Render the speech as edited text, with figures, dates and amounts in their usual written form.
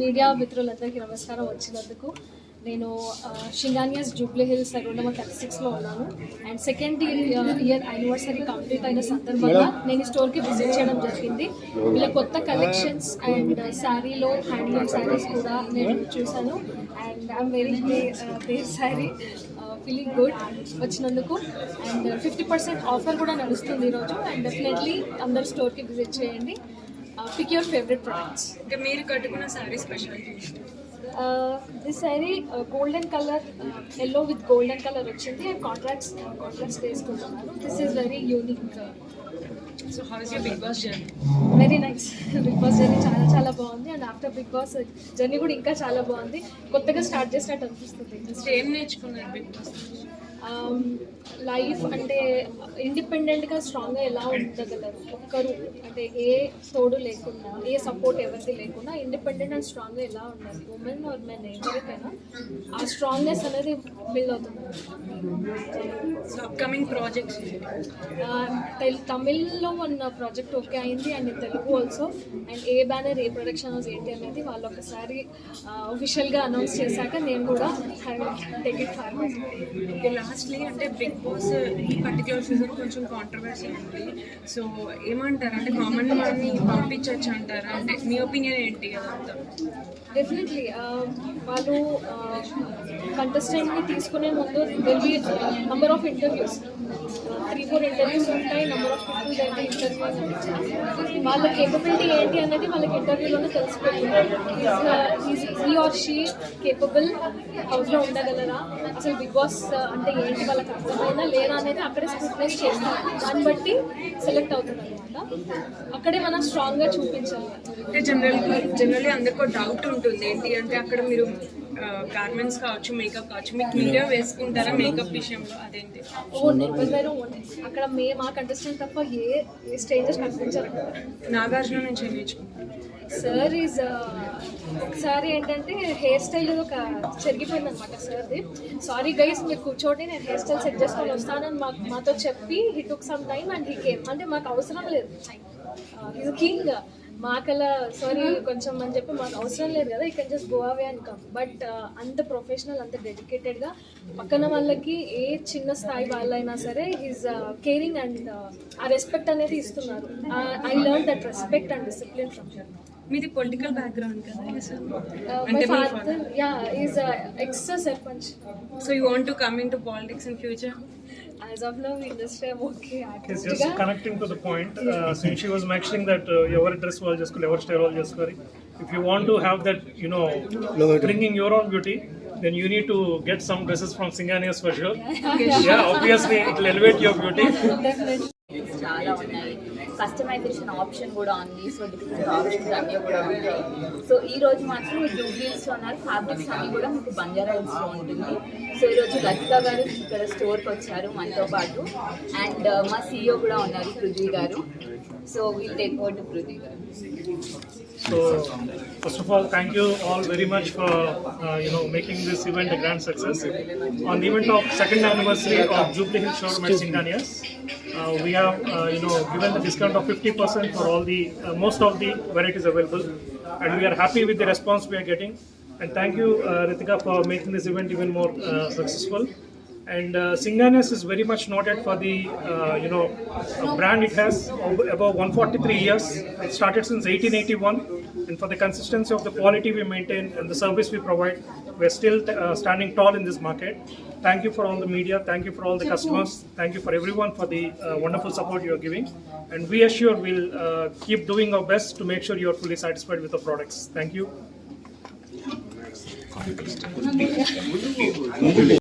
Media మిత్రులందరికీ నమస్కారం. వచ్చినందుకు నేను షింగానియాస్ జూబ్లీ హిల్స్ రోడ్ నెంబర్ 36లో ఉన్నాను. And second year anniversary complete అయిన సందర్భంగా నేను ఈ స్టోర్కి విజిట్ చేయడం జరిగింది. వీళ్ళ కొత్త కలెక్షన్స్ అండ్ శారీలో హ్యాండ్లూమ్ శారీస్ కూడా నేను చూశాను. And I'm very there sari feeling good వచ్చినందుకు. అండ్ 50% ఆఫర్ కూడా నడుస్తుంది ఈరోజు. అండ్ డెఫినెట్లీ అందరు స్టోర్కి విజిట్ చేయండి. Pick your favourite products. ఇంకా మీరు కట్టుకున్న sari speciality? This sari golden colour, yellow with golden colour వచ్చింది. అండ్ కాంట్రాక్ట్స్ వేసుకుంటున్నాను. This is very unique. So how is your Bigg Boss journey? Very nice. Bigg Boss journey చాలా బాగుంది. And after Bigg Boss journey కూడా ఇంకా చాలా బాగుంది. కొత్తగా start చేసినట్టు అనిపిస్తుంది. ఏం నేర్చుకున్నారు బిగ్ బాస్? లైఫ్ అంటే ఇండిపెండెంట్గా స్ట్రాంగ్గా ఎలా ఉండగలరు, ఒక్కరు అంటే ఏ తోడు లేకుండా, ఏ సపోర్ట్ ఎవరిది లేకుండా ఇండిపెండెంట్ అండ్ స్ట్రాంగ్గా ఎలా ఉండాలి. ఉమెన్ ఆర్ మెన్ ఎవరికైనా ఆ స్ట్రాంగ్నెస్ అనేది బిల్డ్ అవుతుంది. So upcoming projects? తమిళ్లో ఉన్న ప్రాజెక్ట్ ఓకే అయింది. And Telugu also. And A banner, A production house ఏంటి అనేది వాళ్ళు ఒకసారి ఒఫిషియల్గా అనౌన్స్ చేశాక నేను కూడా take it forward. Okay, lastly అంటే బిగ్ బాస్ ఈ పర్టికులర్ సీజన్ కొంచెం కాంట్రవర్సీ ఉంది. సో ఏమంటారు, అంటే కామన్ మ్యాన్ని పంపించవచ్చు అంటారా? అంటే మీ ఒపీనియన్ ఏంటి అదంతా? డెఫినెట్లీ వాళ్ళు కంటెస్టెంట్ని తీసుకునే ముందు will be number of interviews, 3-4 interviews ఉంటాయి. నెంబర్ ఆఫ్ పీపుల్ అయితే ఇంటర్వ్యూస్ వాళ్ళ కేపబిలిటీ ఏంటి అనేది వాళ్ళకి ఇంటర్వ్యూలోనే తెలిసిపోతుంది. హీ ఆర్ షీ కేపబుల్, హౌస్లో ఉండగలరా, అసలు బిగ్ బాస్ అంటే ఏంటి వాళ్ళకి అర్థమైనా లేరా అనేది అక్కడే స్క్రూటనైజ్ చేస్తారు. దాన్ని బట్టి సెలెక్ట్ అవుతుంది అనమాట. అక్కడే మనం స్ట్రాంగ్గా చూపించాలి. అంటే జనరల్లీ అందరికీ డౌట్ ఉంటుంది ఏంటి అంటే అక్కడ మీరు గార్మెంట్స్ కావచ్చు, మేకప్ కావచ్చు, మీకు మీరే వేసుకుంటారా మేకప్ విషయంలో? అదేంటి అక్కడ మా కంటెస్టెంట్ తప్ప ఏ స్టేజెస్ కనిపించారు. నాగార్జున నుంచి నేర్చుకుంటారు. సార్ ఈజ్ ఒకసారి ఏంటంటే హెయిర్ స్టైల్ ఒక చెరిగిపోయింది అనమాట సార్ది. సారీ గైస్ మీరు కూర్చోండి, నేను హెయిర్ స్టైల్ సెట్ చేసుకొని వస్తానని మాతో చెప్పి he took some time and he came. అంటే మాకు అవసరం లేదు, ఈజ్ కింగ్. మాకలా సారీ కొంచెం అని చెప్పి మాకు అవసరం లేదు కదా, you can just go away and come. But అంత ప్రొఫెషనల్, అంత డెడికేటెడ్గా పక్కన వాళ్ళకి ఏ చిన్న స్థాయి వాళ్ళైనా సరే ఈజ్ కేరింగ్ అండ్ ఆ రెస్పెక్ట్ అనేది ఇస్తున్నారు. I learn that respect and discipline from him. మీది పొలిటికల్ బ్యాక్గ్రౌండ్ కదా? My father, yeah, is ex sarpanch. So you want to come into politics in future? As of now, industry I'm okay. Just connecting to the point, since she was mentioning that every dress wall just every style wall just if you want to have that, you know, bringing your own beauty, then you need to get some dresses from Singanias for sure. Yeah, obviously it will elevate your beauty. Definitely. చాలా ఉన్నాయి. Customization option కూడా ఉంది. So different options అన్నీ కూడా ఉన్నాయి. So ఈ రోజు మాత్రం జూబ్లీ హిల్స్లో ఉన్నారు. ఫ్యాబ్రిక్స్ అన్నీ కూడా మీకు బంజారా హిల్స్లో ఉంటుంది. సో ఈరోజు లలిత గారు ఇక్కడ స్టోర్కి వచ్చారు మనతో పాటు. అండ్ మా CEO కూడా ఉన్నారు, పృథ్వీ గారు. So we'll take over to Prithvi గారు. So first of all, thank you all very much for making this event a grand success. On the event of second anniversary of Jubilee Hills Showroom at Singanias, we have given the discount of 50% for all the most of the varieties available, and we are happy with the response we are getting. And thank you, Ritika, for making this event even more successful. And Singanias is very much noted for the brand. It has about 143 years. It started since 1881, and for the consistency of the quality we maintain and the service we provide, we're still standing tall in this market. Thank you for all the media, thank you for all the customers, thank you for everyone for the wonderful support you are giving, and we assure we'll keep doing our best to make sure you are fully satisfied with the products. Thank you.